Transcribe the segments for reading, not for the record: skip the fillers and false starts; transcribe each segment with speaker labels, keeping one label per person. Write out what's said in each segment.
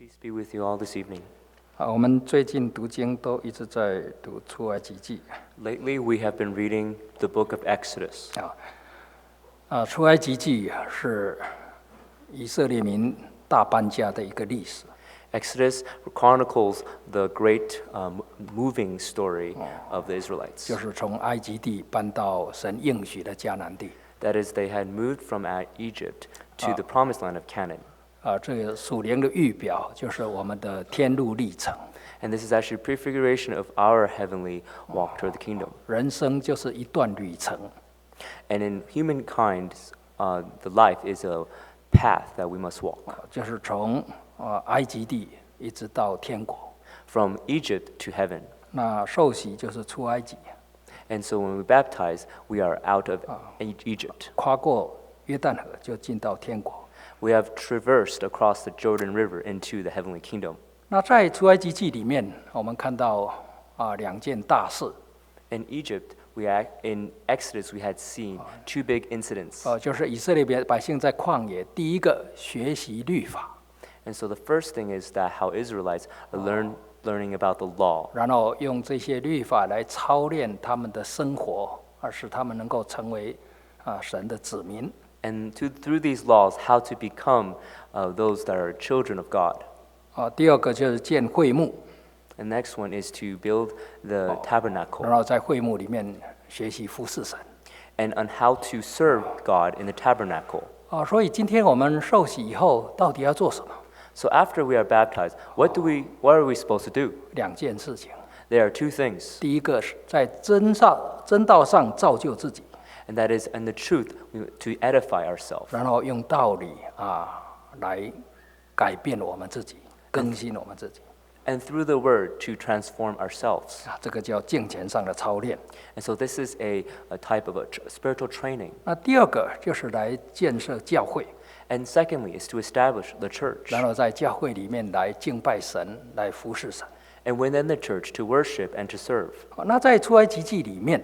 Speaker 1: Peace be with you all this evening.
Speaker 2: 我们最近读经都一直在读出埃及记。
Speaker 1: Lately, we have been reading the book of Exodus.
Speaker 2: 出埃及记是以色列民大搬家的一个历史。
Speaker 1: Exodus chronicles the great moving story of the Israelites.
Speaker 2: 就是从埃及地搬到神应许的迦南地。
Speaker 1: That is, they had moved from Egypt to the promised land of Canaan.
Speaker 2: 这个属灵的预表就是我们的天路历程。
Speaker 1: And this is actually a prefiguration of our heavenly walk toward the kingdom.
Speaker 2: 人生就是一段旅程。
Speaker 1: And in humankind, the life is a path that we must walk.
Speaker 2: 就是从埃及地一直到天国。
Speaker 1: From Egypt to heaven.
Speaker 2: 那受洗就是出埃及。
Speaker 1: And so when we baptize, we are out of Egypt.
Speaker 2: 跨过约旦河就进到天国。
Speaker 1: We have traversed across the Jordan River into the heavenly kingdom.
Speaker 2: 那在出埃及记里面，我们看到两件大事。
Speaker 1: In Egypt, in Exodus, we had seen two big incidents.
Speaker 2: 就是以色列百姓在旷野第一个学习律法。
Speaker 1: And so the first thing is that how Israelites are learning about the law.
Speaker 2: 然后用这些律法来操练他们的生活，使他们能够成为神的子民。
Speaker 1: And through these laws, how to become those that are children of God.
Speaker 2: 第二个就是建会幕。
Speaker 1: And next one is to build the tabernacle.
Speaker 2: 然后在会幕里面学习服侍神。
Speaker 1: And on how to serve God in the tabernacle.
Speaker 2: 所以今天我们受洗以后，到底要做什么？
Speaker 1: So after we are baptized, what are we supposed to do?
Speaker 2: 两件事情。
Speaker 1: There are two things.
Speaker 2: 第一个是在真道上造就自己。
Speaker 1: And that is in the truth to edify ourselves.
Speaker 2: 然后用道理来改变我们自己，更新我们自己。
Speaker 1: And through the word to transform ourselves.
Speaker 2: 这个叫敬虔上的操练。
Speaker 1: And so this is a type of a spiritual training.
Speaker 2: 那第二个就是来建设教会。
Speaker 1: And secondly is to establish the church.
Speaker 2: 然后在教会里面来敬拜神，来服侍神。
Speaker 1: And within the church to worship and to serve.
Speaker 2: 那在出埃及记里面，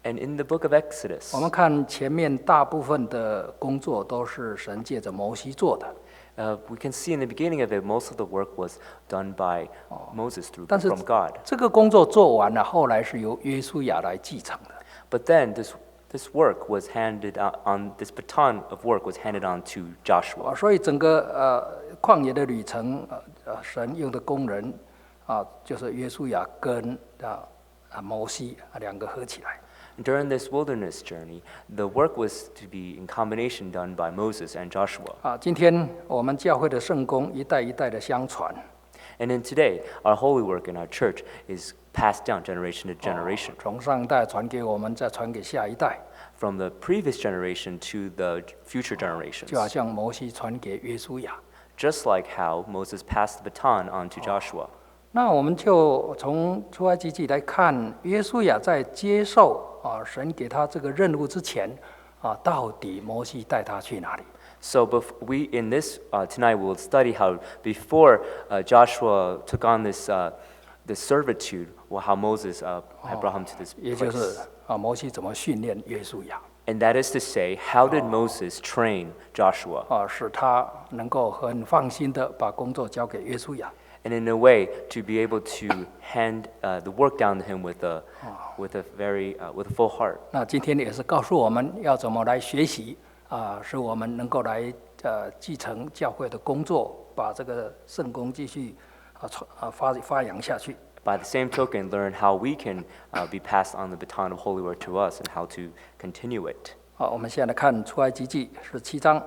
Speaker 1: And in the book of Exodus,
Speaker 2: 我们看前面大部分的工作都是神借着摩西做的。
Speaker 1: we can see in the beginning of it, most of the work was done by Moses from God.
Speaker 2: 这个工作做完了，后来是由约书亚来继承的。
Speaker 1: But then this work was handed on, this baton of work was handed on to Joshua.
Speaker 2: 所以整个旷野的旅程，神用的工人就是约书亚跟摩西两个合起来。
Speaker 1: During this wilderness journey, the work was to be in combination done by Moses and Joshua.
Speaker 2: 今天我们教会的圣工一代一代的相传。
Speaker 1: And then today, our holy work in our church is passed down generation to generation.
Speaker 2: 从上一代传给我们，再传给下一代。
Speaker 1: From the previous generation to the future generations.
Speaker 2: 就好像摩西传给约书亚。
Speaker 1: Just like how Moses passed the baton on to Joshua.
Speaker 2: 那我们就从出埃及记来看，约书亚在接受神给他这个任务之前，到底摩西带他去哪里？
Speaker 1: So in this tonight we will study how before Joshua took on this servitude, how Moses had brought him to this
Speaker 2: 也就是
Speaker 1: place.
Speaker 2: 摩西怎么训练约书亚，
Speaker 1: And that is to say, how did Moses train Joshua?
Speaker 2: 使他能够很放心的把工作交给约书亚。
Speaker 1: And in a way, to be able to hand the work down to him with a full heart.
Speaker 2: 那今天也是告诉我们要怎么来学习使我们能够来继承教会的工作，把这个圣工继续发扬下去。
Speaker 1: By the same token, learn how we can be passed on the baton of holy word to us and how to continue it.
Speaker 2: 我们现在看出埃及记17章。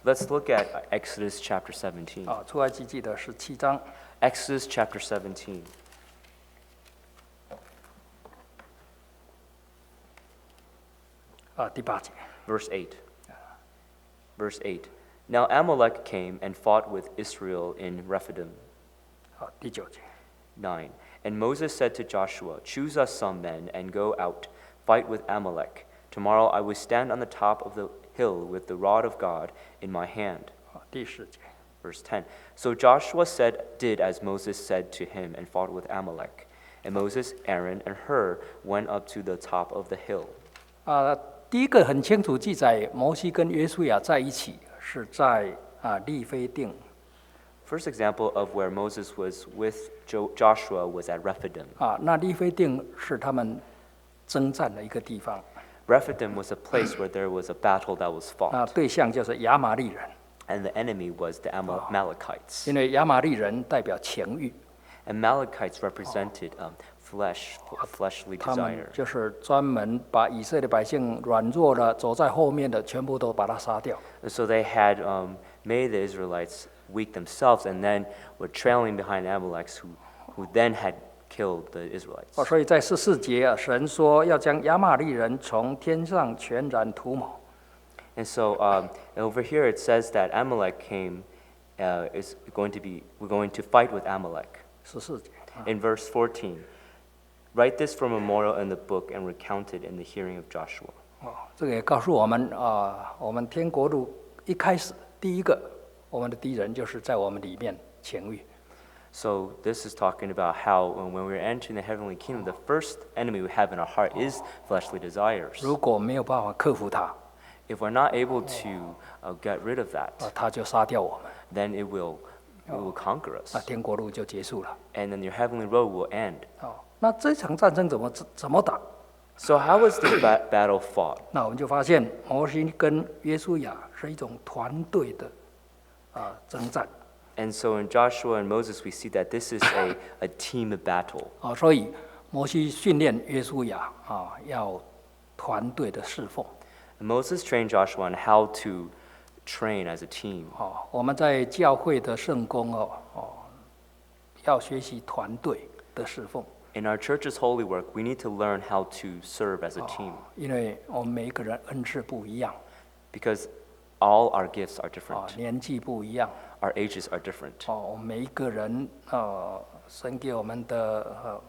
Speaker 1: Let's look at Exodus chapter 17.
Speaker 2: 出埃及记的17章。
Speaker 1: Exodus chapter 17.
Speaker 2: 第8节。
Speaker 1: Verse 8. Verse 8. Now Amalek came and fought with Israel in Rephidim.
Speaker 2: 第9节。
Speaker 1: 9. And Moses said to Joshua, Choose us some men and go out, fight with Amalek. Tomorrow I will stand on the top of the hill with the rod of God in my hand.
Speaker 2: 第10节。
Speaker 1: Verse 10. So Joshua did as Moses said to him and fought with Amalek. And Moses, Aaron, and Hur went up to the top of the hill.
Speaker 2: 第一个很清楚记载，摩西跟约书亚在一起，是在利非定
Speaker 1: First example of where Moses was with Joshua was at Rephidim.
Speaker 2: 那利非定是他们征战的一个地方。
Speaker 1: Rephidim was a place where there was a battle that was
Speaker 2: 那
Speaker 1: fought,
Speaker 2: 对象就是亚玛利人，
Speaker 1: and the enemy was the Amalekites.
Speaker 2: 因为亚玛利人代表情欲，
Speaker 1: Amalekites represented fleshly
Speaker 2: 他们
Speaker 1: desire.
Speaker 2: 就是专门把以色列百姓软弱的、走在后面的，全部都把他杀掉。
Speaker 1: And so they had made the Israelites weak themselves, and then were trailing behind Amalekites, who then had killed the Israelites.
Speaker 2: 所以在14节神说要将亚玛利人从天上全然涂抹。
Speaker 1: And so over here it says that Amalek we're going to fight with Amalek.
Speaker 2: 14节，
Speaker 1: In verse 14, write this for memorial in the book and recount it in the hearing of Joshua.
Speaker 2: 这个也告诉我们我们天国路一开始第一个，我们的敌人就是在我们里面情欲。
Speaker 1: So this is talking about how when we're entering the heavenly kingdom, the first enemy we have in our heart is fleshly desires.
Speaker 2: 如果没有办法克服它，
Speaker 1: If we're not able to get rid of that,
Speaker 2: 它就杀掉我们，
Speaker 1: then it will conquer us,
Speaker 2: 那天国路就结束了。
Speaker 1: and then your heavenly road will end.
Speaker 2: 那这场战争怎么打？
Speaker 1: So how was the battle fought?
Speaker 2: 那我们就发现摩西跟约书亚是一种团队的征战。
Speaker 1: And so in Joshua and Moses, we see that this is a team battle.
Speaker 2: 所以摩西训练约书亚要团队的侍奉。
Speaker 1: Moses trained Joshua on how to train as a team.
Speaker 2: 我们在教会的圣工要学习团队的侍奉。
Speaker 1: In our church's holy work, we need to learn how to serve as a team,
Speaker 2: 因为我们每一个人恩赐不一样，
Speaker 1: because all our gifts are different.
Speaker 2: 年纪不一样，
Speaker 1: Our ages are different.
Speaker 2: 我们每一个人神给我们的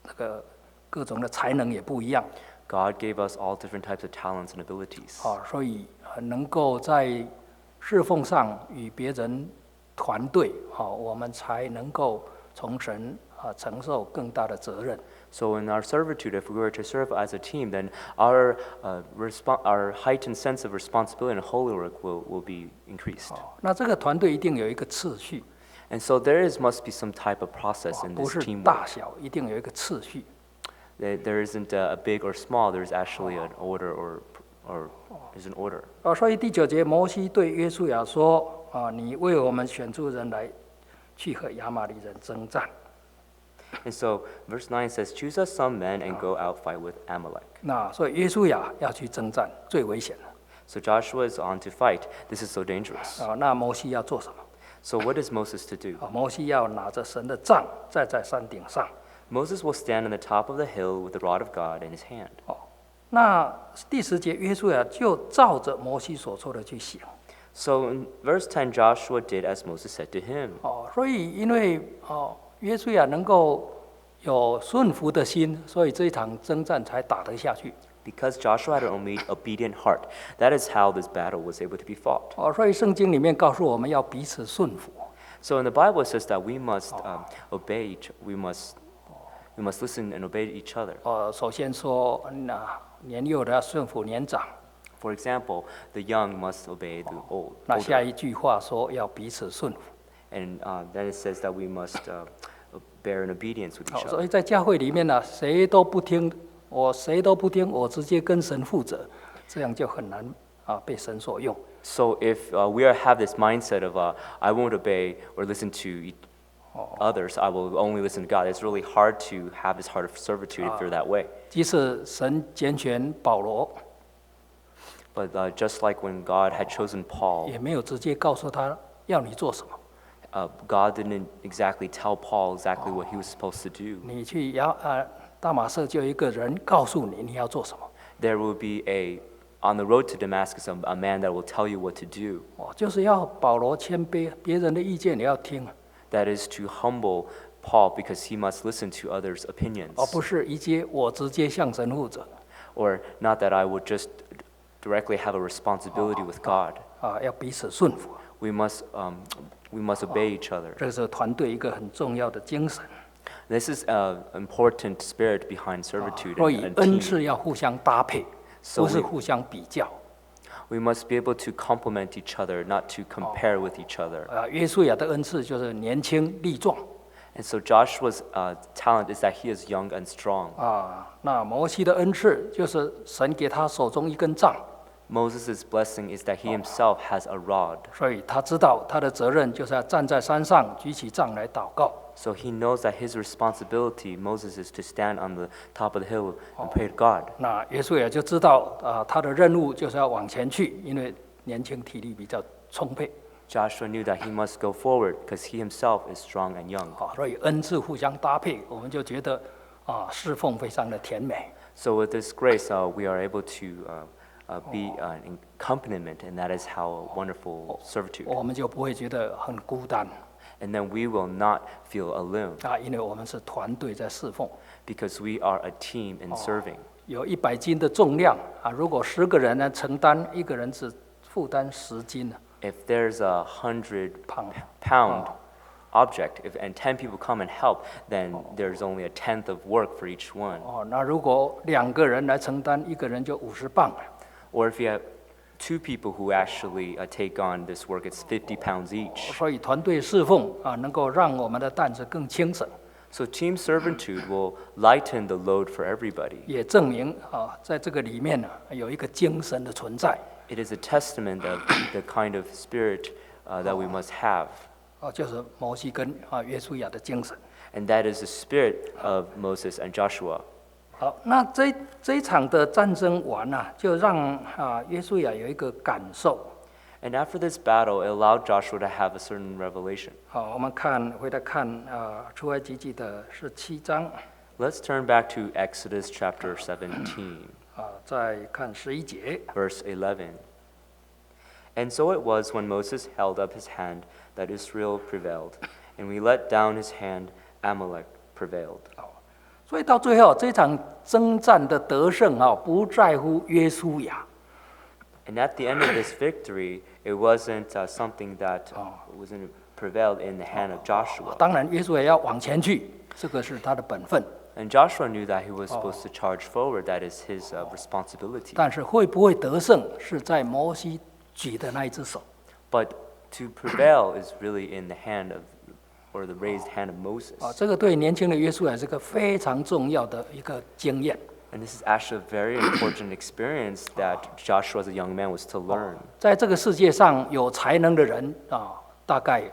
Speaker 2: 那个各种的才能也不一样。
Speaker 1: God gave us all different types of talents and abilities.
Speaker 2: 所以能够在侍奉上与别人团队，我们才能够从神承受更大的责任。
Speaker 1: So in our servitude, if we were to serve as a team, then our heightened sense of responsibility and holy work will be increased.
Speaker 2: 那这个团队一定有一个次序，
Speaker 1: And so must be some type of process in
Speaker 2: 不
Speaker 1: this
Speaker 2: 是
Speaker 1: teamwork.
Speaker 2: 大小，一定有一个次序。
Speaker 1: There isn't a big or small. There's actually an order, or there's an order.
Speaker 2: 所以第9节，摩西对约书亚说：你为我们选出人来，去和亚玛利人征战。
Speaker 1: And so verse 9 says, "Choose us some men and go out fight with Amalek."
Speaker 2: 那所以约书亚要去征战，最危险了。
Speaker 1: So Joshua is on to fight. This is so dangerous.
Speaker 2: 那摩西要做什么？
Speaker 1: So what is Moses to do?
Speaker 2: 摩西要拿着神的杖，站在山顶上。
Speaker 1: Moses will stand on the top of the hill with the rod of God in his hand.
Speaker 2: 那第10节，约书亚就照着摩西所说的去行。
Speaker 1: So in verse 10, Joshua did as Moses said to him.
Speaker 2: 所以因为约书亚能够有顺服的心，所以这一场征战才打得下去。
Speaker 1: Because Joshua had an obedient heart, that is how this battle was able to be fought.
Speaker 2: 所以圣经里面告诉我们要彼此顺服。
Speaker 1: So in the Bible it says that we must obey we must listen and obey each other.
Speaker 2: 首先说，年幼的要顺服年长。
Speaker 1: For example, the young must obey the old.
Speaker 2: 那下一句话说要彼此顺服。
Speaker 1: And then it says that we must bear in obedience with each
Speaker 2: 所
Speaker 1: other.
Speaker 2: 以在教会里面呢，谁都不听，我直接跟神负责，这样就很难被神所用。
Speaker 1: So if we have this mindset of I won't obey or listen to others, I will only listen to God, it's really hard to have this heart of servitude if you're that way.
Speaker 2: 即使神拣选保罗，
Speaker 1: But just like when God had chosen Paul,
Speaker 2: 也没有直接告诉他要你做什么。
Speaker 1: God didn't exactly tell Paul exactly what he was supposed to do.
Speaker 2: 你去大马色就有一个人告诉你你要做什么。
Speaker 1: There will be on the road to Damascus, a man that will tell you what to do.
Speaker 2: 就是要保罗谦卑，别人的意见你要听，
Speaker 1: That is to humble Paul because he must listen to others' opinions.
Speaker 2: 而不是我直接向神负责。
Speaker 1: Or not that I would just directly have a responsibility with God.
Speaker 2: 要彼此顺服，
Speaker 1: We must obey each other.
Speaker 2: 这是团队一个很重要的精神。
Speaker 1: This is an important spirit behind servitude
Speaker 2: 所以
Speaker 1: and
Speaker 2: 恩
Speaker 1: team.
Speaker 2: 赐要互相搭配，
Speaker 1: So
Speaker 2: 不是
Speaker 1: we-
Speaker 2: 互相比较。
Speaker 1: We must be able to complement each other, not to compare with each other.
Speaker 2: 约书亚的恩赐就是年轻力壮
Speaker 1: And so Joshua's talent is that he is young and strong.
Speaker 2: 那摩西的恩赐就是神给他手中一根杖，
Speaker 1: Moses' blessing is that he himself has a rod.
Speaker 2: 所以他知道他的责任就是要站在山上举起杖来祷告。
Speaker 1: So he knows that his responsibility, Moses, is to stand on the top of the hill and pray to God.
Speaker 2: 那约书亚就知道他的任务就是要往前去，因为年轻体力比较充沛。
Speaker 1: Joshua knew that he must go forward because he himself is strong and young.
Speaker 2: 所以恩赐互相搭配，我们就觉得侍奉非常的甜美。
Speaker 1: So with this grace, we are able to be an accompaniment, and that is how wonderful servitude.
Speaker 2: 我们就不会觉得很孤单
Speaker 1: And then we will not feel alone
Speaker 2: 因为我们是团队在侍奉。
Speaker 1: because we are a team in serving.
Speaker 2: 有100斤的重量如果10个人呢承担，一个人只负担10斤
Speaker 1: If there's a 100
Speaker 2: pound
Speaker 1: pound object, and 10 people come and help, then there's only a tenth of work for each one.
Speaker 2: 那如果2个人来承担，一个人就50磅
Speaker 1: Or if you have 2 people who actually take on this work, it's 50 pounds each.
Speaker 2: 所以团队侍奉能够让我们的担子更轻省，
Speaker 1: So team servitude will lighten the load for everybody.
Speaker 2: 也证明在这个里面有一个精神的存在
Speaker 1: It is a testament of the kind of spirit that we must have.
Speaker 2: 就是摩西跟约书亚的精神。
Speaker 1: And that is the spirit of Moses and Joshua.
Speaker 2: 好，那这一场的战争完就让约书亚有一个感受。
Speaker 1: And after this battle, it allowed Joshua to have a certain revelation.
Speaker 2: 好，我们回来看出埃及记的17章
Speaker 1: Let's turn back to Exodus chapter 17,
Speaker 2: 再看11节。
Speaker 1: verse 11. And so it was when Moses held up his hand that Israel prevailed, and we let down his hand, Amalek prevailed.
Speaker 2: 所以到最后这场征战的得胜不在乎约书亚，
Speaker 1: And at the end of this victory, it wasn't something that wasn't prevailed in the hand of Joshua.
Speaker 2: 当然约书亚要往前去，这个是他的本分。
Speaker 1: And Joshua knew that he was supposed to charge forward. That is his responsibility.
Speaker 2: 但是会不会得胜，是在摩西举的那一只手。
Speaker 1: But to prevail is really in the hand of, or the raised hand of Moses.
Speaker 2: 这个对年轻的约书亚是个非常重要的一个经验。
Speaker 1: And this is actually a very important experience that Joshua as a young man was to learn.
Speaker 2: 在这个世界上有才能的人大概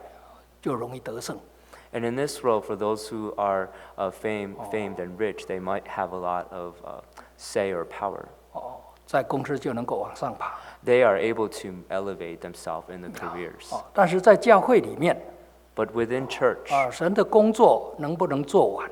Speaker 2: 就容易得胜。
Speaker 1: And in this world, for those who are famed and rich, they might have a lot of say or power.
Speaker 2: 在公司就能够往上爬。
Speaker 1: They are able to elevate themselves in the careers.
Speaker 2: 但是在教会里面，
Speaker 1: But within church,
Speaker 2: 神的工作能不能做完，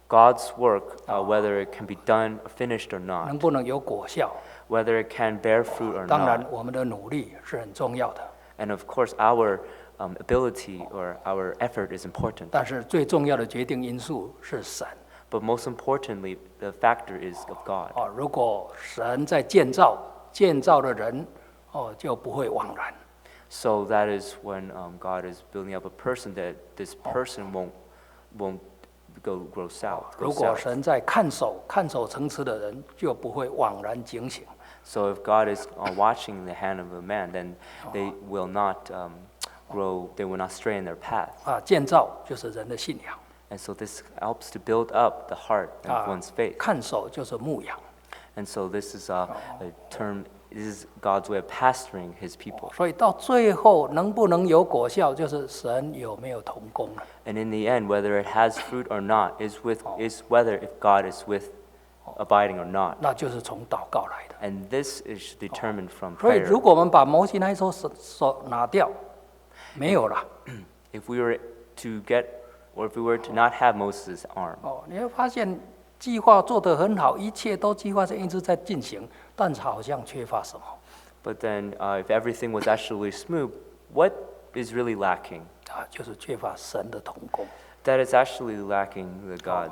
Speaker 1: God's work, whether it can be done, finished or
Speaker 2: 能
Speaker 1: not,
Speaker 2: 不能有果效，
Speaker 1: whether it can bear fruit or
Speaker 2: 当然
Speaker 1: not,
Speaker 2: 我们的努力是很重要的。
Speaker 1: and of course our ability or our effort is important.
Speaker 2: 但是最重要的决定因素是神。
Speaker 1: But most importantly, the factor is of God.
Speaker 2: 如果神在建造的人就不会枉然。
Speaker 1: So that is when God is building up a person, that this person won't grow south.
Speaker 2: 如果神在看守城池的人，就不会枉然警醒。
Speaker 1: So if God is watching the hand of a man, then they will not grow. They will not stray in their path.
Speaker 2: 建造就是人的信仰，
Speaker 1: And so this helps to build up the heart of one's faith.
Speaker 2: 看守就是牧养。
Speaker 1: And so this is a term. This is God's way of pastoring His people.
Speaker 2: 所以到最后能不能有果效，就是神有没有同工了。
Speaker 1: And in the end, whether it has fruit or not is whether if God is with abiding or not.
Speaker 2: 那就是从祷告来的。
Speaker 1: And this is determined from
Speaker 2: 所以
Speaker 1: prayer.
Speaker 2: 如果我们把摩西那一手拿掉，没有了。
Speaker 1: If we were to get, or if we were to not have Moses' arm,
Speaker 2: 你会发现计划做得很好，一切都计划是一直在进行，但是好像缺乏什么。
Speaker 1: but then if everything was actually smooth, what is really lacking?
Speaker 2: 就是缺乏神的同工。
Speaker 1: That is actually lacking the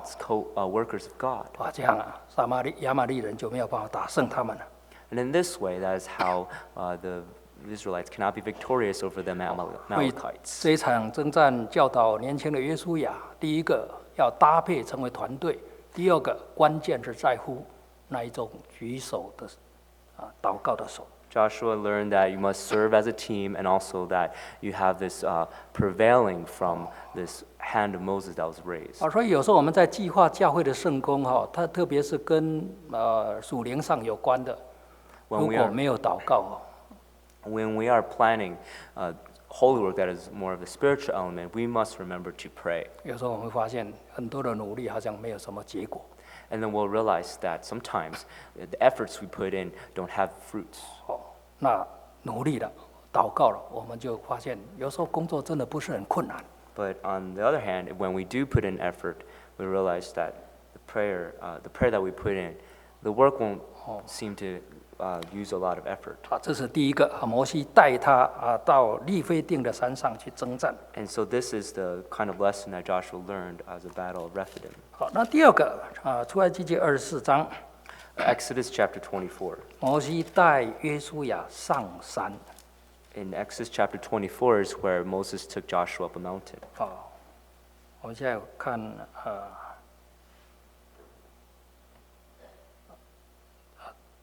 Speaker 1: workers of God.
Speaker 2: 这样亚玛力人就没有办法打胜他们了。
Speaker 1: And in this way, that is how the Israelites cannot be victorious over the
Speaker 2: 所以
Speaker 1: Amalekites.
Speaker 2: 这一场征战教导年轻的约书亚，第一个要搭配成为团队，第二个关键是在乎那一种举手的祷告的手。
Speaker 1: Joshua learned that you must serve as a team, and also that you have this prevailing from this hand of Moses that was raised.
Speaker 2: 所以有时候我们在计划教会的圣工它特别是跟属灵上有关的，如果没有祷告
Speaker 1: When we are planning holy work that is more of a spiritual element, we must remember to pray.
Speaker 2: 有时候我们会发现很多的努力好像没有什么结果。
Speaker 1: And then we'll realize that sometimes the efforts we put in don't have fruits.
Speaker 2: 那努力了，祷告了，我们就发现有时候工作真的不是很困难。
Speaker 1: But on the other hand, when we do put in effort, we realize that the prayer that we put in, the work won't seem to use a lot of effort.
Speaker 2: 这是第一个，摩西带他到利非定的山上去征战。
Speaker 1: And so this is the kind of lesson that Joshua learned as a battle of Rephidim.
Speaker 2: 好，那第二个出埃及记24章，
Speaker 1: Exodus chapter 24.
Speaker 2: 摩西带约书亚上山。
Speaker 1: In Exodus chapter 24 is where Moses took Joshua up a mountain.
Speaker 2: 我们现在看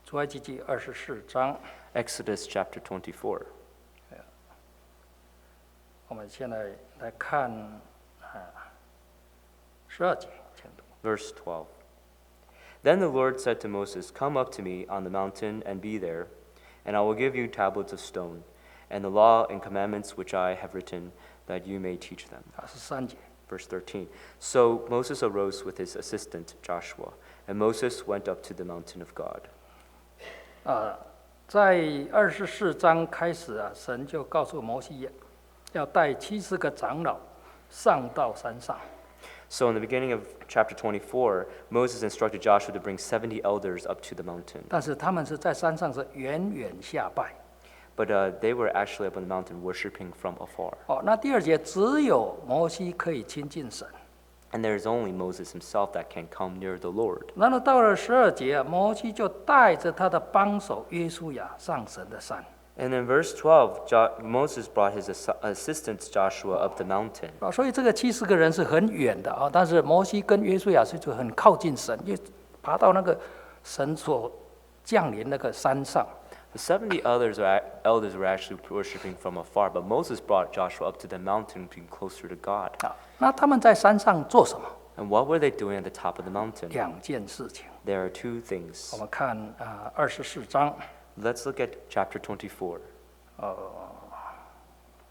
Speaker 2: 出埃及记24章。
Speaker 1: Exodus chapter 24.
Speaker 2: 我们现在来看12节，请读。
Speaker 1: Verse 12. Then the Lord said to Moses, Come up to me on the mountain and be there, and I will give you tablets of stone, and the law and commandments which I have written, that you may teach them.
Speaker 2: 13节。
Speaker 1: Verse 13. So Moses arose with his assistant Joshua, and Moses went up to the mountain of God.
Speaker 2: 在24章开始神就告诉摩西要带70个长老上到山上。
Speaker 1: So in the beginning of chapter 24, Moses instructed Joshua to bring 70 elders up to the mountain.
Speaker 2: 但是他们是在山上是远远下拜。
Speaker 1: But they were actually up on the mountain worshiping from afar.
Speaker 2: 那第2节只有摩西可以亲近神。
Speaker 1: And there is only Moses himself that can come near the Lord.
Speaker 2: 然后到了12节摩西就带着他的帮手约书亚上神的山。
Speaker 1: And in verse 12, Moses brought his assistant Joshua up the mountain.
Speaker 2: 所以这个70个人是很远的但是摩西跟约书亚就很靠近神，就爬到那个神所降临那个山上。
Speaker 1: The 70 elders were actually worshiping from afar, but Moses brought Joshua up to the mountain, being closer to God.
Speaker 2: 那他们在山上做什么
Speaker 1: ？And what were they doing at the top of the mountain?
Speaker 2: ？2件事情。
Speaker 1: There are two things.
Speaker 2: 我们看24章。
Speaker 1: Let's look at chapter 24.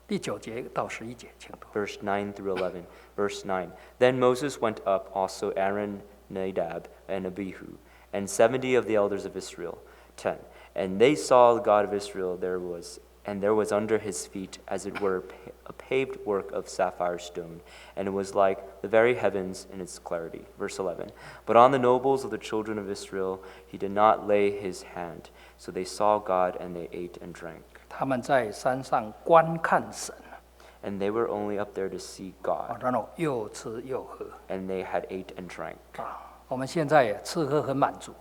Speaker 2: 第9节到11节，请读。
Speaker 1: Verse 9 through 11. Verse 9. Then Moses went up, also Aaron, Nadab, and Abihu, and 70 of the elders of Israel. 10. And they saw the God of Israel, there was under his feet, as it were, a paved work of sapphire stone, and it was like the very heavens in its clarity. Verse 11. But on the nobles of the children of Israel he did not lay his hand. So they saw God, and they ate and drank.
Speaker 2: 他们在山上观看神。
Speaker 1: And they were only up there to see God.
Speaker 2: 然后又吃又喝。
Speaker 1: And they had ate and drank.
Speaker 2: 我们现在吃喝很满足。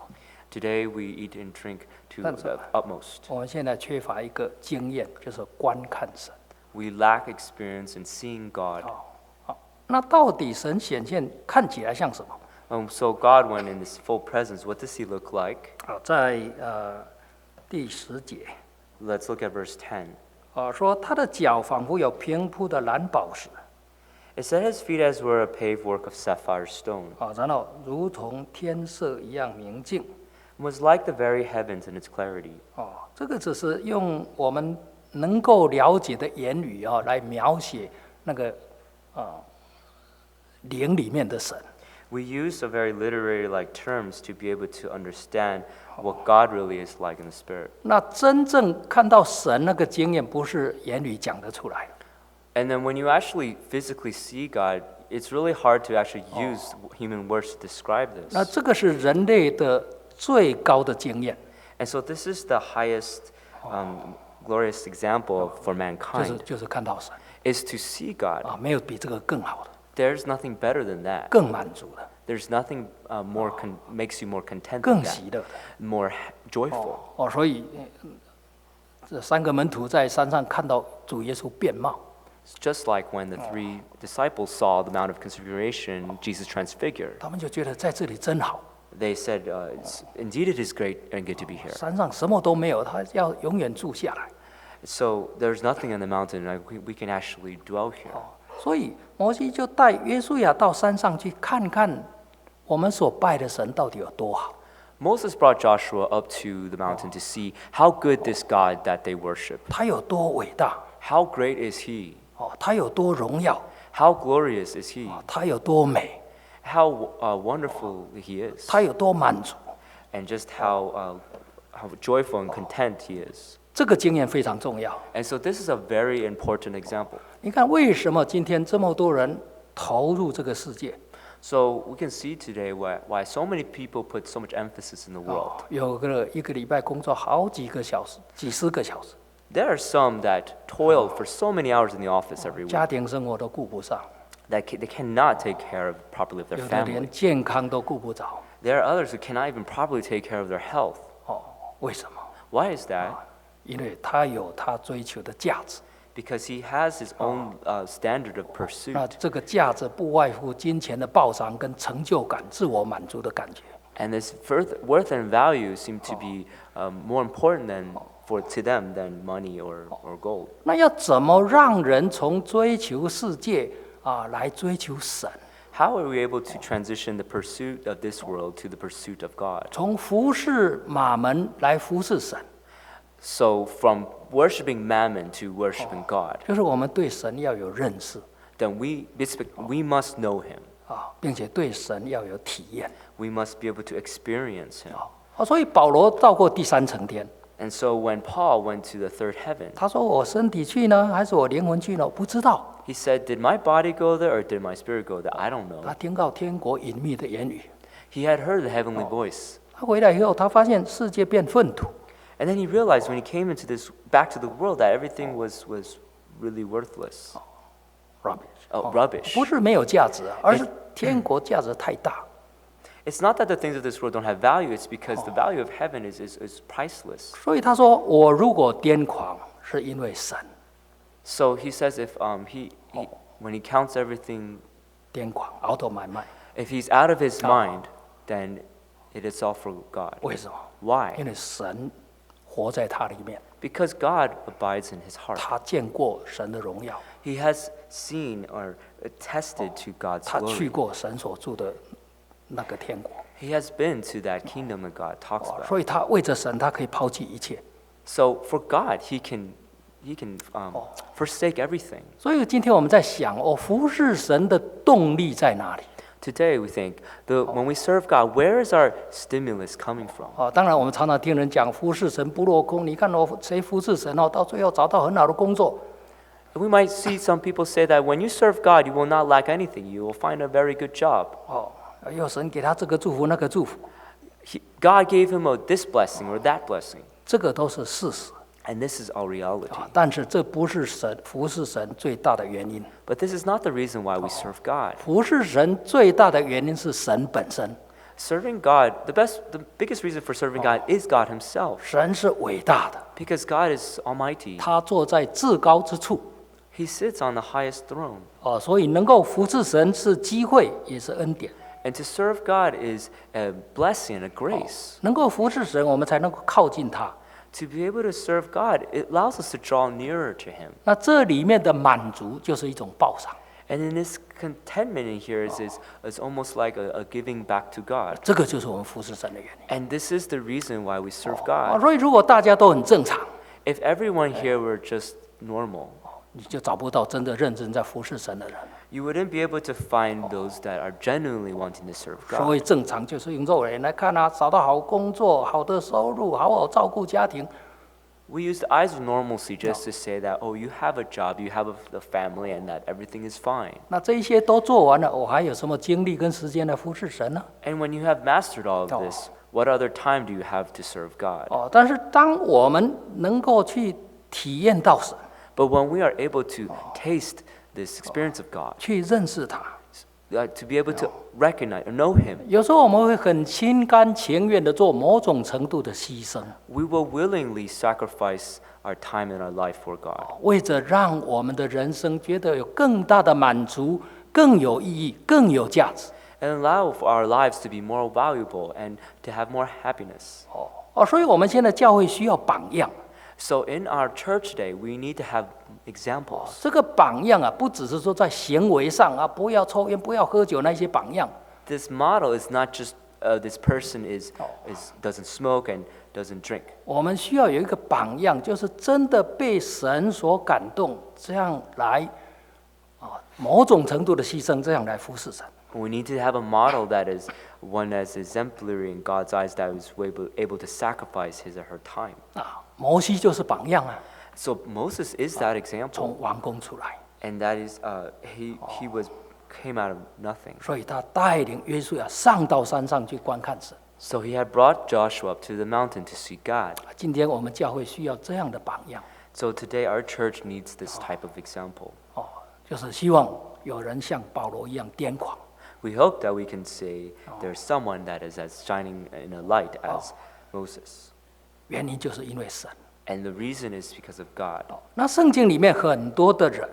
Speaker 1: Today we eat and drink to the utmost.
Speaker 2: 我们现在缺乏一个经验，就是观看神。
Speaker 1: We lack experience in seeing God.
Speaker 2: 那到底神显现看起来像什么
Speaker 1: So God, when in His full presence, what does He look like?
Speaker 2: 在第10节。
Speaker 1: Let's look at verse 10.
Speaker 2: 说他的脚仿佛有平铺的蓝宝石。
Speaker 1: It said his feet as were a paved work of sapphire stone.
Speaker 2: 然后如同天色一样明净。
Speaker 1: Was like the very heavens in its clarity.
Speaker 2: 这个只是用我们能够了解的言语来描写那个灵里面的神。
Speaker 1: We use a very literary-like terms to be able to understand what God really is like in the spirit.
Speaker 2: 那真正看到神那个经验，不是言语讲得出来。
Speaker 1: And then when you actually physically see God, it's really hard to actually use human words to describe this.
Speaker 2: 那这个是人类的最高的经验。
Speaker 1: And so this is the highest glorious example for mankind.
Speaker 2: 就是看到神。
Speaker 1: Is to see God.
Speaker 2: 没有比这个更好的。
Speaker 1: There's nothing better than that.
Speaker 2: 更满足的。
Speaker 1: There's nothing makes you more content than
Speaker 2: 更喜乐的。
Speaker 1: More joyful.
Speaker 2: 所以这3个门徒在山上看到主耶稣变貌。
Speaker 1: It's just like when the 3 disciples saw the Mount of Transfiguration, Jesus transfigured.
Speaker 2: 他们就觉得在这里真好。
Speaker 1: They said, "Indeed, it is great and good to be here."
Speaker 2: 山上什么都没有，他要永远住下来。
Speaker 1: So there's nothing on the mountain, and we can actually dwell here.
Speaker 2: 所以摩西就带约书亚到山上去看看我们所拜的神到底有多好。
Speaker 1: Moses brought Joshua up to the mountain to see how good this God that they worship.
Speaker 2: 他有多伟大，
Speaker 1: How great is He?
Speaker 2: 他有多荣耀，
Speaker 1: How glorious is He?
Speaker 2: 他有多美，
Speaker 1: How wonderful He is,
Speaker 2: 他有多满足。
Speaker 1: and just how joyful and content He is.
Speaker 2: 这个经验非常重要。
Speaker 1: And so this is a very important example.
Speaker 2: 你看，为什么今天这么多人投入这个世界？
Speaker 1: So we can see today why so many people put so much emphasis in the world.
Speaker 2: 有一个礼拜工作好几个小时，几十个小时，
Speaker 1: There are some that toil for so many hours in the office every week
Speaker 2: 家庭生活都顾不上，
Speaker 1: that they cannot take care of properly of their
Speaker 2: 有的连
Speaker 1: family.
Speaker 2: 健康都顾不着。
Speaker 1: There are others who cannot even properly take care of their health.
Speaker 2: 为什么？
Speaker 1: Why is that?
Speaker 2: 因为他有他追求的价值，
Speaker 1: Because he has his own standard of
Speaker 2: 那
Speaker 1: pursuit.
Speaker 2: 这个价值不外乎金钱的报偿跟成就感、自我满足的感觉。
Speaker 1: And this worth and value seem to be more important to them than money or gold.
Speaker 2: 那要怎么让人从追求世界来追求神？
Speaker 1: How are we able to transition the pursuit of this world to the pursuit of God?
Speaker 2: 从服侍马门来服侍神，
Speaker 1: So from worshiping mammon to worshiping God,
Speaker 2: 就是我们对神要有认识
Speaker 1: then we must know Him.
Speaker 2: 并且对神要有体验。
Speaker 1: We must be able to experience Him.
Speaker 2: 所以保罗到过第三层天，
Speaker 1: And so when Paul went to the third heaven,
Speaker 2: 他说：“我身体去呢，还是我灵魂去呢？我不知道。
Speaker 1: he said, "Did my body go there or did my spirit go there? I don't ”
Speaker 2: 他
Speaker 1: know."
Speaker 2: 听到天国隐秘的言语，
Speaker 1: He had heard the heavenly voice.
Speaker 2: 他回来以后，他发现世界变粪土，
Speaker 1: And then he realized when he came back to the world that everything was really worthless. Rubbish.
Speaker 2: 不是没有价值，而是天国价值太大。
Speaker 1: It's not that the things of this world don't have value, it's because the value of heaven is priceless.
Speaker 2: 所以他说：“我如果癫狂，是因为神
Speaker 1: So he says if when he counts everything,
Speaker 2: 癫狂，out of my mind。
Speaker 1: if he's out of his mind, then it is all for God.
Speaker 2: 为什么？
Speaker 1: Why?
Speaker 2: 因为神活在他里面，
Speaker 1: Because God abides in his heart.
Speaker 2: 他见过神的荣耀，
Speaker 1: He has seen or attested to God's
Speaker 2: 他去
Speaker 1: glory.
Speaker 2: 过神所住的那个天国，
Speaker 1: He has been to that kingdom that God talks about.
Speaker 2: 所以他为着神，他可以抛弃一切。
Speaker 1: So for God, he can forsake everything.
Speaker 2: 所以今天我们在想，服侍神的动力在哪里？
Speaker 1: Today we think when we serve God, where is our stimulus coming from?
Speaker 2: 当然我们常常听人讲服侍神不落空。你看谁服侍神到最后找到很好的工作。
Speaker 1: We might see some people say that when you serve God, you will not lack anything. You will find a very good job.
Speaker 2: 有神给他这个祝福那个祝福，
Speaker 1: God gave him this blessing or that blessing.
Speaker 2: 这个都是事实。
Speaker 1: And this is our reality.
Speaker 2: 但是这不是服侍神最大的原因。
Speaker 1: But this is not the reason why we serve God.
Speaker 2: 服侍神最大的原因是神本身。
Speaker 1: Serving God, the biggest reason for serving God is God himself.
Speaker 2: 神是伟大的，
Speaker 1: Because God is almighty.
Speaker 2: 他坐在至高之处。
Speaker 1: He sits on the highest throne.
Speaker 2: 所以能够服侍神是机会，也是恩典。
Speaker 1: And to serve God is a blessing and a grace.
Speaker 2: 能够服侍神，我们才能够靠近他。
Speaker 1: To be able to serve God, it allows us to draw nearer to him.
Speaker 2: 那这里面的满足就是一种报偿，
Speaker 1: And in this contentment in here is almost like a giving back to God.
Speaker 2: 这个就是我们服侍神的原因。
Speaker 1: And this is the reason why we serve God.
Speaker 2: 所以如果大家都很正常，
Speaker 1: If everyone here were just normal,
Speaker 2: 你就找不到真的认真在服侍神的人。
Speaker 1: you wouldn't be able to find those that are genuinely wanting to serve
Speaker 2: 所
Speaker 1: God.
Speaker 2: 谓正常，就是用肉眼来看找到好工作、好的收入、好好照顾家庭。
Speaker 1: We use the eyes of normalcy just to say that, oh, you have a job, you have a family, and that everything is fine.
Speaker 2: 那这一些都做完了，我还有什么精力跟时间来服侍神呢？
Speaker 1: And when you have mastered all of this, what other time do you have to serve God?
Speaker 2: 但是当我们能够去体验到神，
Speaker 1: But when we are able to taste this experience of God,
Speaker 2: 去认识他，
Speaker 1: to be able to recognize or know Him,
Speaker 2: 有时候我们会很心甘情愿的做某种程度的牺牲，
Speaker 1: we will willingly sacrifice our time and our life for God,
Speaker 2: 为着让我们的人生觉得有更大的满足、更有意义、更有价值。
Speaker 1: and allow for our lives to be more valuable and to have more happiness.
Speaker 2: 所以我们现在教会需要榜样。
Speaker 1: So in our church today, we need to have examples.
Speaker 2: 这个榜样啊，不只是说在行为上啊，不要抽烟、不要喝酒那些榜样。
Speaker 1: This model is not just this person doesn't smoke and doesn't drink.
Speaker 2: 我们需要有一个榜样，就是真的被神所感动，这样来某种程度的牺牲，这样来服侍神。
Speaker 1: We need to have a model that is one that's exemplary in God's eyes, that is able to sacrifice his or her time.
Speaker 2: 摩西就是榜样啊。
Speaker 1: So Moses is that example.
Speaker 2: 从王宫出来。
Speaker 1: And that is he came out of nothing.
Speaker 2: 所以他带领约书亚上到山上去观看神。
Speaker 1: So he had brought Joshua up to the mountain to see God.
Speaker 2: 今天我们教会需要这样的榜样。
Speaker 1: So today our church needs this type of example.
Speaker 2: 就是希望有人像保罗一样癫狂。
Speaker 1: We hope that we can say there's someone that is as shining in a light as Moses.
Speaker 2: 原因就是因为神。
Speaker 1: And the reason is because of God.
Speaker 2: 那圣经里面很多的人。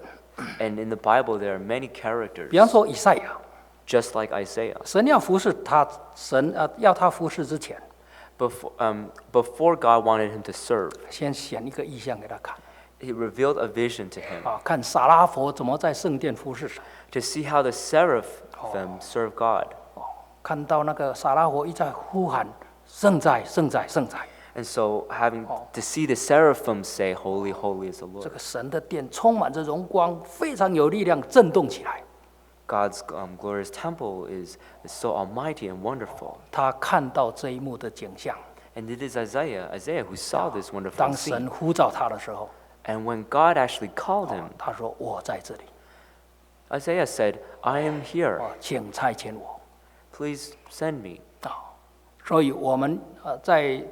Speaker 1: And in the Bible, there are many characters.
Speaker 2: 比方说以赛亚
Speaker 1: just like Isaiah.
Speaker 2: 神要服侍他，神要他服侍之前，
Speaker 1: before God wanted him to serve,
Speaker 2: 先显一个意象给他看。
Speaker 1: he revealed a vision to him.
Speaker 2: 看撒拉佛怎么在圣殿服侍神。
Speaker 1: To see how the seraphim serve God.
Speaker 2: 看到那个撒拉佛一再呼喊圣在，圣在，圣在。
Speaker 1: And so having to see the seraphim say, "Holy, holy is the Lord."
Speaker 2: 这个神的殿充满着荣光，非常有力量，震动起来。
Speaker 1: God's glorious temple is so almighty and wonderful.
Speaker 2: 他看到这一幕的景象。
Speaker 1: And it is Isaiah who saw this wonderful
Speaker 2: 当
Speaker 1: scene.
Speaker 2: 神呼召他的时候，
Speaker 1: And when God actually called him,
Speaker 2: 他说：“我在这里。”
Speaker 1: Isaiah said, "I am here.
Speaker 2: 请差遣我。
Speaker 1: Please send me."
Speaker 2: 所以我们在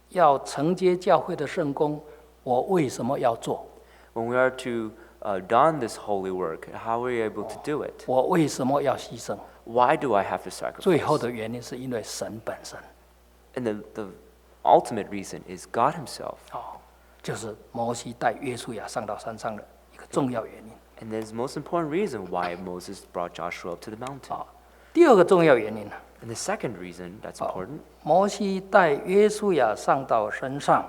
Speaker 2: 要承接教会的圣工，我为什么要做？
Speaker 1: When we are to don this holy work, how are we able to do it?
Speaker 2: 我为什么要牺牲？
Speaker 1: Why do I have to
Speaker 2: 最
Speaker 1: sacrifice?
Speaker 2: 后的原因是因为神本身。
Speaker 1: And the ultimate reason is God himself.
Speaker 2: 就是摩西带约书亚上到山上的一个重要原因。
Speaker 1: And there's the most important reason why Moses brought Joshua up to the mountain.
Speaker 2: 第二个重要原因呢？
Speaker 1: And the second reason that's important,
Speaker 2: 摩西带约书亚上到山上，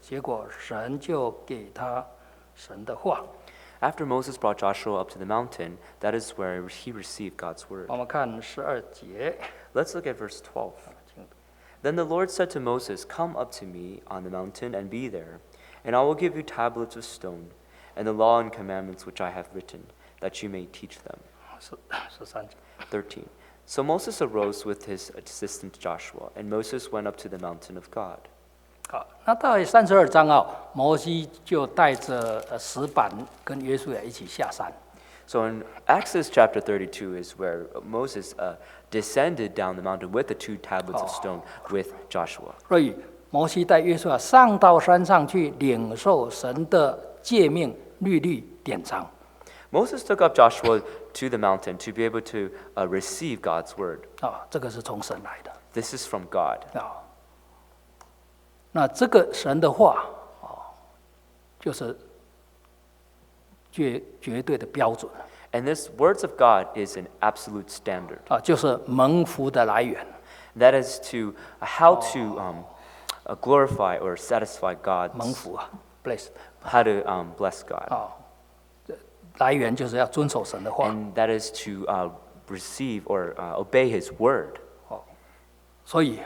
Speaker 2: 结果神就给他神的话。
Speaker 1: after Moses brought Joshua up to the mountain, that is where he received God's word.
Speaker 2: 我们看12节。
Speaker 1: Let's look at verse 12. Then the Lord said to Moses, "Come up to me on the mountain and be there, and I will give you tablets of stone, and the law and commandments which I have written, that you may teach them."
Speaker 2: 13节。
Speaker 1: 13. So Moses arose with his assistant Joshua, and Moses went up to the mountain of God.
Speaker 2: 好，那到32章摩西就带着石板跟约书亚一起下山。
Speaker 1: So in Exodus chapter 32 is where Moses descended down the mountain with the 2 tablets of stone with Joshua.
Speaker 2: 所以摩西带约书亚上到山上去领受神的诫命、律例、典章。
Speaker 1: Moses took up Joshua to the mountain to be able to receive God's word.
Speaker 2: 这个是从神来的。
Speaker 1: This is from God.
Speaker 2: 那这个神的话就是绝对的标准。
Speaker 1: And this words of God is an absolute standard.
Speaker 2: 就是蒙福的来源。
Speaker 1: That is to how to glorify or satisfy God.
Speaker 2: 蒙福bless。
Speaker 1: How to bless God.
Speaker 2: 来源就是要遵守神的话。
Speaker 1: And that is to receive or obey His word.
Speaker 2: 所以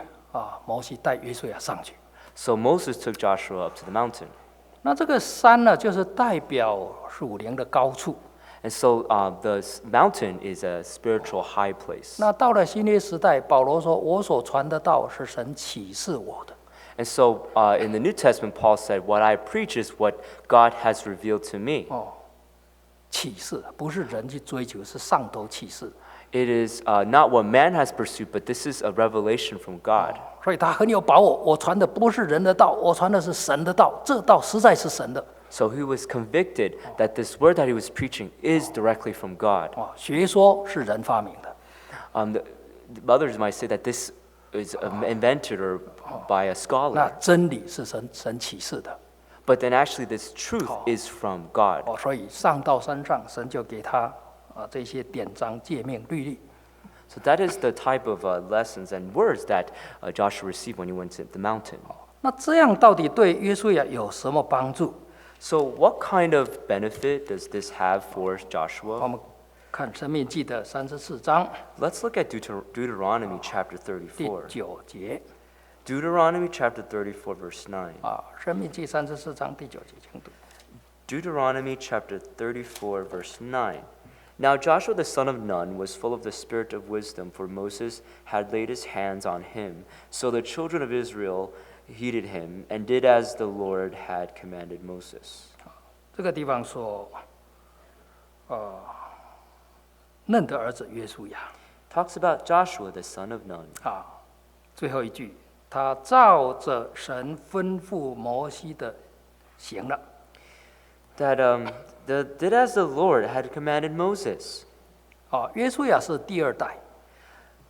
Speaker 2: 摩西带约书亚上去。
Speaker 1: So Moses took Joshua up to the mountain.
Speaker 2: 那这个山呢，就是代表属灵的高处。
Speaker 1: And so the mountain is a spiritual high place.
Speaker 2: 那到了新约时代，保罗说：“我所传的道是神启示我的。”
Speaker 1: And so in the New Testament, Paul said, "What I preach is what God has revealed to me."
Speaker 2: 启示不是人去追求，是上头启示。
Speaker 1: It is not what man has pursued, but this is a revelation from God.
Speaker 2: 所以他很有把握，我传的不是人的道，我传的是神的道，这道实在是神的。
Speaker 1: So he was convicted that this word that he was preaching is directly from God.
Speaker 2: 学说是人发明的。
Speaker 1: The others might say that this is invented or by a
Speaker 2: 那
Speaker 1: scholar.
Speaker 2: 真理是神启示的。
Speaker 1: But then actually this truth is from God.
Speaker 2: 所以上到山上，神就给他这些典章、诫命、律例。
Speaker 1: So that is the type of lessons and words that Joshua received when he went to the mountain.
Speaker 2: 那这样到底对约书亚有什么帮助？
Speaker 1: So what kind of benefit does this have for
Speaker 2: 我
Speaker 1: Joshua?
Speaker 2: 们看《申命记》的34章
Speaker 1: Let's look at Deuteronomy chapter
Speaker 2: 第
Speaker 1: 34.
Speaker 2: 9节
Speaker 1: Deuteronomy chapter 34, verse 9.
Speaker 2: 啊，《申命记》34章第9节，请读。
Speaker 1: Deuteronomy chapter 34, verse 9. Now Joshua the son of Nun was full of the spirit of wisdom, for Moses had laid his hands on him. So the children of Israel heeded him and did as the Lord had commanded Moses.
Speaker 2: 这个地方说，嫩的儿子约书亚
Speaker 1: Talks about Joshua the son of Nun.
Speaker 2: 啊，最后一句，他照着神吩咐摩西的行了。
Speaker 1: That did as the Lord had commanded Moses.
Speaker 2: 啊，约书亚是第二代，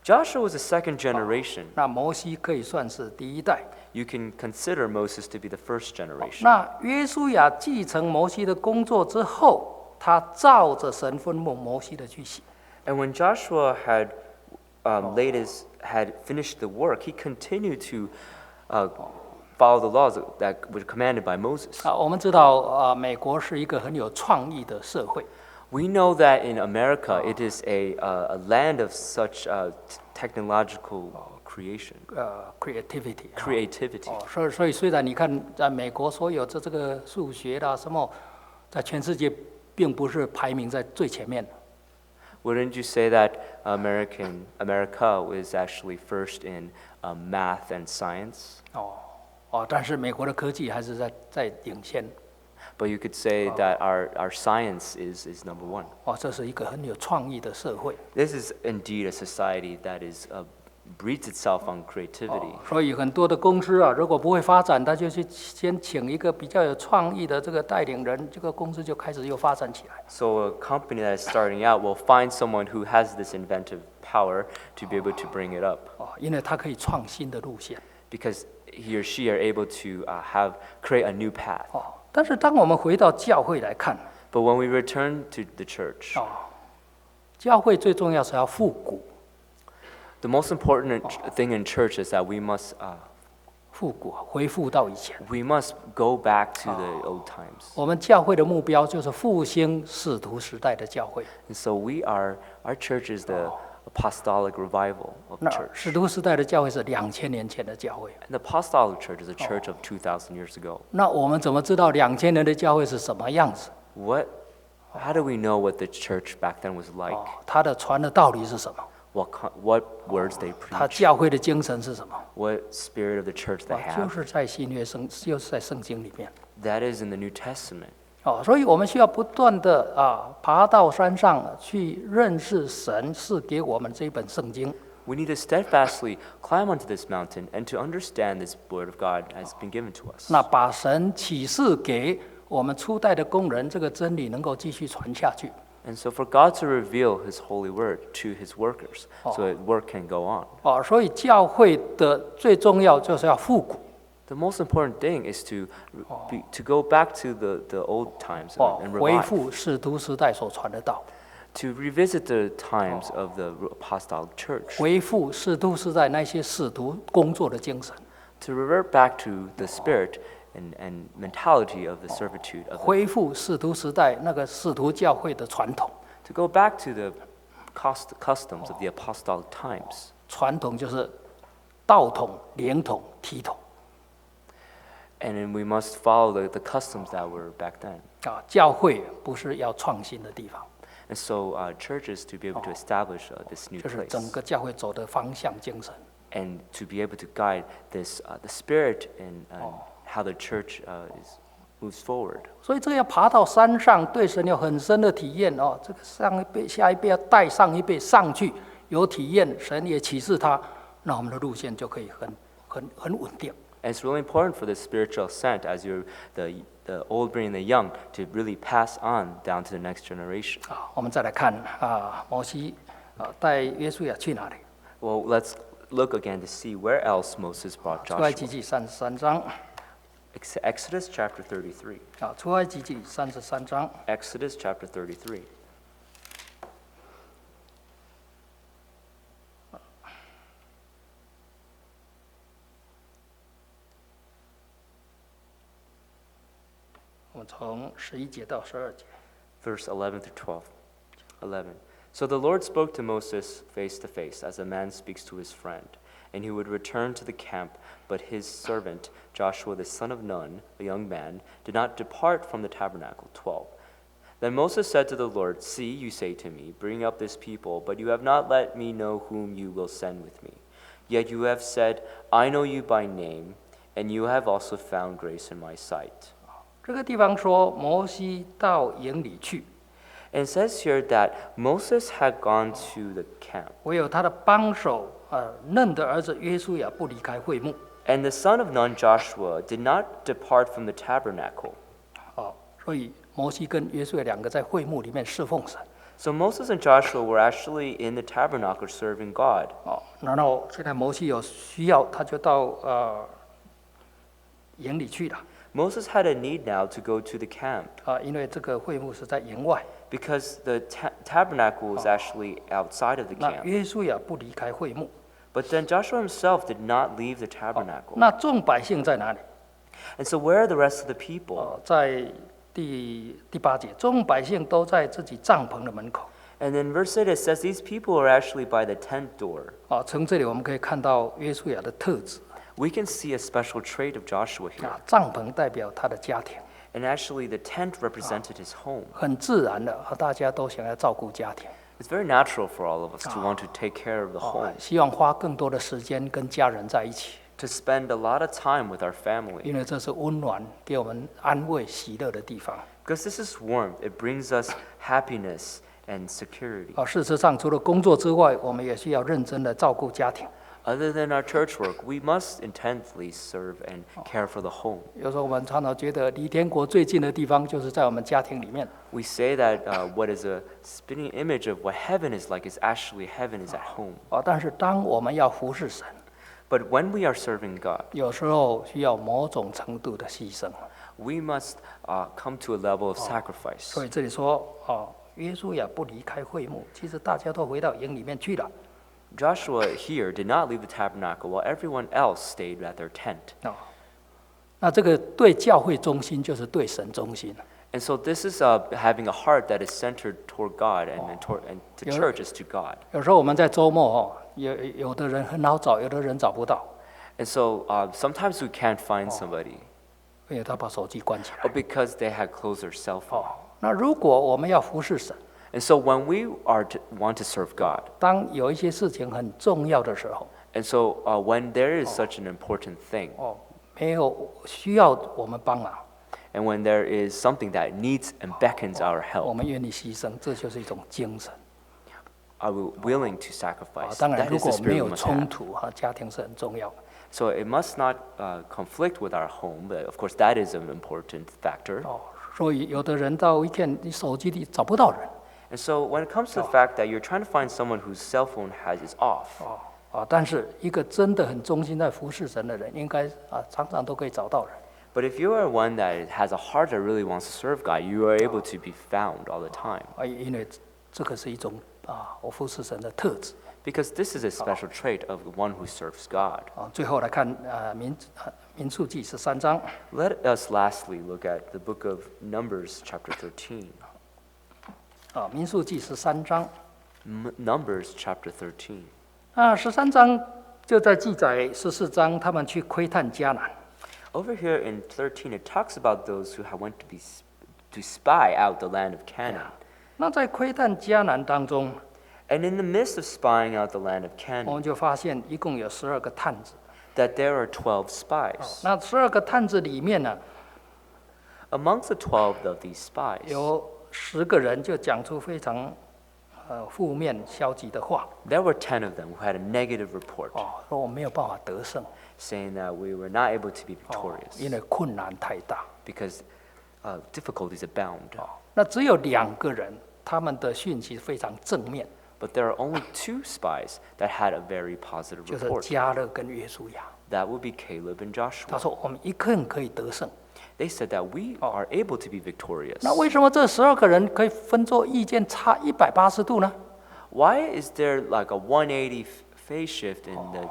Speaker 1: Joshua was the second generation.
Speaker 2: 那摩西可以算是第一代。
Speaker 1: You can consider Moses to be the first generation.
Speaker 2: 那约书亚继承摩西的工作之后，他照着神吩咐摩西的去行。
Speaker 1: And when Joshua had had finished the work, he continued to follow the laws that were commanded by Moses.
Speaker 2: 啊，我们知道啊，美国是一个很有创意的社会。
Speaker 1: We know that in America, it is a land of such technological creation,
Speaker 2: creativity。
Speaker 1: creativity.
Speaker 2: 哦，所以虽然你看，在美国所有的这个数学啦什么，在全世界并不是排名在最前面的。
Speaker 1: Wouldn't you say that America is actually first in math and science?
Speaker 2: 但是美国的科技还是在领先。
Speaker 1: But you could say that our science is number one.
Speaker 2: 这是一个很有创意的社会。
Speaker 1: This is indeed a society that breeds itself on creativity.
Speaker 2: 所以很多的公司啊，如果不会发展，他就去先请一个比较有创意的这个带领人，这个公司就开始又发展起来。
Speaker 1: So a company that is starting out will find someone who has this inventive power to be able to bring it up.
Speaker 2: 因为他可以创新的路线。
Speaker 1: Because he or she are able to create a new path.
Speaker 2: 但是当我们回到教会来看，
Speaker 1: But when we return to the church,
Speaker 2: 教会最重要是要复古。
Speaker 1: the most important thing in church is that we must
Speaker 2: 复古，恢复到以前。
Speaker 1: go back to the old times.
Speaker 2: 我们教会的目标就是复兴使徒时代的教会。
Speaker 1: And so our church is the apostolic revival of the
Speaker 2: 那
Speaker 1: church.
Speaker 2: 使徒时代的教会是2000年前的教会。
Speaker 1: And the apostolic church is a church of 2,000 years ago.
Speaker 2: 那我们怎么知道2000年的教会是什么样子？
Speaker 1: How do we know what the church back then was like?
Speaker 2: 它的传的道理是什么？
Speaker 1: What words they
Speaker 2: 它
Speaker 1: preach?
Speaker 2: 教会的精神是什么？
Speaker 1: What spirit of the church they
Speaker 2: 就
Speaker 1: have?
Speaker 2: 是在新约就是在圣经里面。
Speaker 1: That is in the New Testament.
Speaker 2: 所以我们需要不断的爬到山上去认识神是给我们这一本圣经。
Speaker 1: We need to steadfastly climb onto this mountain and to understand this word of God has been given to us.
Speaker 2: 那把神启示给我们初代的工人，这个真理能够继续传下去。
Speaker 1: And so for God to reveal his holy word to his workers so that work can go on.
Speaker 2: 所以教会的最重要就是要复古。
Speaker 1: The most important thing is to go back to the old times and
Speaker 2: 恢
Speaker 1: revive.
Speaker 2: 复使徒时代所传的道，
Speaker 1: To revisit the times of the apostolic church.
Speaker 2: 恢复使徒时代那些使徒工作的精神，
Speaker 1: To revert back to the spirit and mentality of the servitude of the,
Speaker 2: 恢复使徒时代那个使徒教会的传统。
Speaker 1: to go back to the customs of the apostolic times.
Speaker 2: 传统就是道统、灵统、体统。
Speaker 1: And then we must follow the customs that were back then.
Speaker 2: 教会不是要创新的地方，
Speaker 1: And so churches to be able to establish this new
Speaker 2: 这是
Speaker 1: place
Speaker 2: 整个教会走的方向精神。
Speaker 1: and to be able to guide this the spirit and how the church moves forward.
Speaker 2: 所以这个要爬到山上，对神有很深的体验哦。这个上一辈、下一辈要带上一辈上去，有体验，神也启示他，那我们的路线就可以很稳定。
Speaker 1: And it's really important for the spiritual ascent as you're the old bringing the young to really pass on down to the next generation.
Speaker 2: 我们再来看摩西带约书亚去哪里？
Speaker 1: Well, let's look again to see where else Moses brought
Speaker 2: 出埃
Speaker 1: Joshua.
Speaker 2: 及记33章
Speaker 1: Exodus chapter 33.
Speaker 2: 出埃及记33章
Speaker 1: Exodus chapter 33.
Speaker 2: 从11节到12节。
Speaker 1: verse 11 through 12. 11. So the Lord spoke to Moses face to face, as a man speaks to his friend. And he would return to the camp, but his servant, Joshua the son of Nun, a young man, did not depart from the tabernacle. 12. Then Moses said to the Lord, See, you say to me, Bring up this people, but you have not let me know whom you will send with me. Yet you have said, I know you by name, and you have also found grace in my sight.
Speaker 2: 这个地方说，摩西到营里去，
Speaker 1: And it says here that Moses had gone to the camp,
Speaker 2: 唯有他的帮手嫩的儿子约书亚不离开会幕。
Speaker 1: and the son of Nun, Joshua, did not depart from the tabernacle.
Speaker 2: 所以摩西跟约书亚两个在会幕里面侍奉神。
Speaker 1: So Moses and Joshua were actually in the tabernacle serving God.
Speaker 2: 然后现在摩西有需要，他就到营里去了。
Speaker 1: Moses had a need now to go to the camp
Speaker 2: 因为这个会幕是在营外。
Speaker 1: because the tabernacle was actually outside of the
Speaker 2: 那
Speaker 1: camp.
Speaker 2: 约书亚不离开会幕。
Speaker 1: But then Joshua himself did not leave the tabernacle.
Speaker 2: 那众百姓在哪里？
Speaker 1: And so where are the rest of the people?
Speaker 2: 在第8节，众百姓都在自己帐篷的门口。
Speaker 1: And then verse 8 it says these people are actually by the tent door.
Speaker 2: 从这里我们可以看到约书亚的特质。
Speaker 1: We can see a special trait of Joshua here.
Speaker 2: 帐篷代表他的家庭，
Speaker 1: And actually the tent represented his home.
Speaker 2: 很自然的，大家都想要照顾家庭，
Speaker 1: It's very natural for all of us to want to take care of the home,
Speaker 2: 希望花更多的时间跟家人在一起，
Speaker 1: to spend a lot of time with our family.
Speaker 2: 因为这是温暖，给我们安慰、喜乐的地方。
Speaker 1: Because this is warmth, it brings us happiness and security.
Speaker 2: 事实上，除了工作之外，我们也需要认真的照顾家庭。
Speaker 1: Other than our church work, we must intensely serve and care for the home.
Speaker 2: 有时候我们常常觉得离天国最近的地方就是在我们家庭里面。
Speaker 1: We say that what is a spitting image of what heaven is like is actually heaven is at home.
Speaker 2: 但是当我们要服侍神，
Speaker 1: But when we are serving God,
Speaker 2: 有时候需要某种程度的牺牲。
Speaker 1: we must come to a level of sacrifice.
Speaker 2: 所以这里说，约书亚不离开会幕，其实大家都回到营里面去了。
Speaker 1: Joshua here did not leave the tabernacle while everyone else stayed at their tent.
Speaker 2: 那这个对教会中心就是对神中心。
Speaker 1: And so this is having a heart that is centered toward God and the church is to God.
Speaker 2: 有时候我们在周末有的人很好找，有的人找不到，
Speaker 1: And so sometimes we can't find somebody
Speaker 2: 因为他把手机关起来。
Speaker 1: because they had closed their cell phone.
Speaker 2: 那如果我们要服侍神，
Speaker 1: And so when we want to serve God,
Speaker 2: 当有一些事情很重要的时候，
Speaker 1: and so when there is such an important thing,
Speaker 2: 没有需要我们帮忙，
Speaker 1: and when there is something that needs and beckons our
Speaker 2: 我
Speaker 1: help,
Speaker 2: 们愿意牺牲，这就是一种精神。
Speaker 1: are we willing to sacrifice?
Speaker 2: 当然，
Speaker 1: That
Speaker 2: 如
Speaker 1: is the
Speaker 2: 果没
Speaker 1: spirit
Speaker 2: 有
Speaker 1: we must
Speaker 2: 冲
Speaker 1: have.
Speaker 2: 突，家庭是很重要的。
Speaker 1: So it must not conflict with our home, but of course that is an important factor.
Speaker 2: 所以有的人到weekend，你手机里找不到人。
Speaker 1: And so when it comes to the fact that you're trying to find someone whose cell phone is off,
Speaker 2: 但是一个真的很忠心在服侍神的人，应该常常都可以找到人。
Speaker 1: but if you are one that has a heart that really wants to serve God, you are able to be found all the time.
Speaker 2: 因为这个是一种我服侍神的特质。
Speaker 1: Because this is a special trait of one who serves God.
Speaker 2: 最后来看民数记13章。
Speaker 1: Let us lastly look at the book of Numbers chapter 13.
Speaker 2: 民数记13章。
Speaker 1: Numbers chapter 13.
Speaker 2: 13章就在记载14章他们去窥探迦南。
Speaker 1: Over here in 13, it talks about those who went to spy out the land of Canaan.
Speaker 2: 那在窥探迦南当中，
Speaker 1: And in the midst of spying out the land of
Speaker 2: 我
Speaker 1: Canaan,
Speaker 2: 们就发现一共有12个探子。
Speaker 1: that there are 12 spies.
Speaker 2: 那12个探子里面呢，
Speaker 1: Amongst the 12 of these spies,
Speaker 2: 有10个人就讲出非常负面消极的话。
Speaker 1: there were 10 of them who had a negative report,
Speaker 2: 说我没有办法得胜，
Speaker 1: saying that we were not able to be victorious
Speaker 2: 因为困难太大。
Speaker 1: because difficulties abound.
Speaker 2: 那只有2个人，他们的讯息非常正面，
Speaker 1: But there are only 2 spies that had a very positive
Speaker 2: 就是
Speaker 1: report.
Speaker 2: 迦勒跟约书亚。
Speaker 1: That would be Caleb and
Speaker 2: 他
Speaker 1: Joshua.
Speaker 2: 说我们一定可以得胜。
Speaker 1: They said that we are able to be victorious.
Speaker 2: 那为什么这12个人可以分作意见差180度呢？
Speaker 1: Why is there like a 180 phase shift in the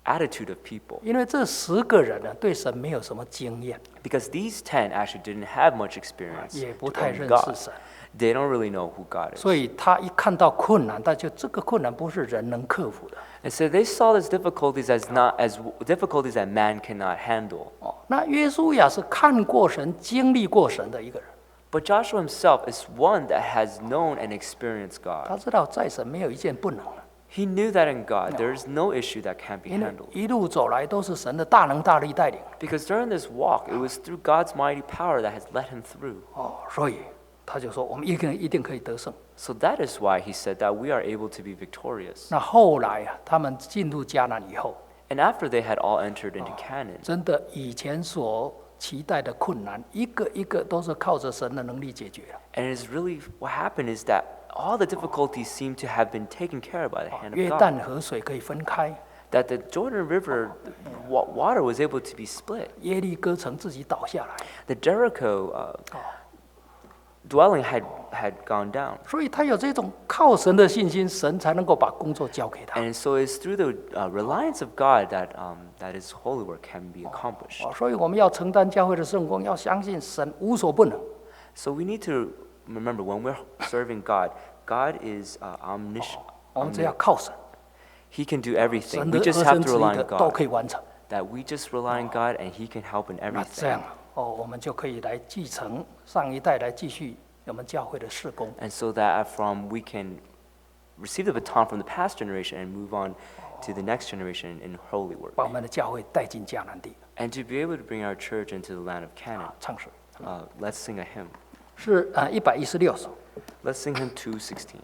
Speaker 1: attitude of people.
Speaker 2: 因为这10个人呢，对神没有什么经验，
Speaker 1: Because these 10 actually didn't have much experience
Speaker 2: 也不
Speaker 1: to
Speaker 2: 太
Speaker 1: own
Speaker 2: 认
Speaker 1: God.
Speaker 2: 识神，
Speaker 1: They don't really know who God is.
Speaker 2: 所以他一看到困难，他就这个困难不是人能克服的。
Speaker 1: And so they saw these difficulties as not as difficulties that man cannot handle.
Speaker 2: 哦，那约书亚是看过神、经历过神的一个人，
Speaker 1: But Joshua himself is one that has known and experienced
Speaker 2: 他
Speaker 1: God.
Speaker 2: 知道在神没有一件不能的，
Speaker 1: He knew that in God there is no issue that can't be
Speaker 2: 因为
Speaker 1: handled.
Speaker 2: 一路走来都是神的大能大力带领。
Speaker 1: Because during this walk, it was through God's mighty power that has led him through.
Speaker 2: 哦，所以他就说我们一定可以得胜。
Speaker 1: So that is why he said that we are able to be victorious.
Speaker 2: 那后来啊，他们进入迦南以后，
Speaker 1: And after they had all entered into Canaan,
Speaker 2: 真的以前所期待的困难，一个一个都是靠着神的能力解决了。
Speaker 1: and it's really what happened is that all the difficulties seem to have been taken care of by the hand
Speaker 2: 约
Speaker 1: of
Speaker 2: 旦
Speaker 1: God.
Speaker 2: 河水可以分开，
Speaker 1: That the Jordan River water was able to be split.
Speaker 2: 耶利哥城自己倒下来，
Speaker 1: The Jericho dwelling had gone down.
Speaker 2: 所以他有这种靠神的信心，神才能够把工作交给他。
Speaker 1: And so it's through the reliance of God that that His holy work can be accomplished.
Speaker 2: 哦，所以我们要承担教会的圣工，要相信神无所不能。
Speaker 1: So we need to remember when we're serving God, God is omniscient.
Speaker 2: 我们只要靠神，
Speaker 1: He can do everything.
Speaker 2: 神
Speaker 1: We
Speaker 2: 的
Speaker 1: just
Speaker 2: 儿
Speaker 1: have
Speaker 2: 孙
Speaker 1: to
Speaker 2: 旨意
Speaker 1: rely
Speaker 2: 的
Speaker 1: on
Speaker 2: 都
Speaker 1: God.
Speaker 2: 可以完成。
Speaker 1: That we just rely on God and He can help in
Speaker 2: 那这
Speaker 1: everything.
Speaker 2: 样哦，我们就可以来继承上一代来继续我们教会的事工。
Speaker 1: And so that from we can receive the baton from the past generation and move on to the next generation in holy work.
Speaker 2: 把我们的教会带进迦南地。
Speaker 1: And to be able to bring our church into the land of Canaan.
Speaker 2: 唱诗
Speaker 1: Let's sing a hymn.
Speaker 2: 是116首。
Speaker 1: Let's sing hymn 216.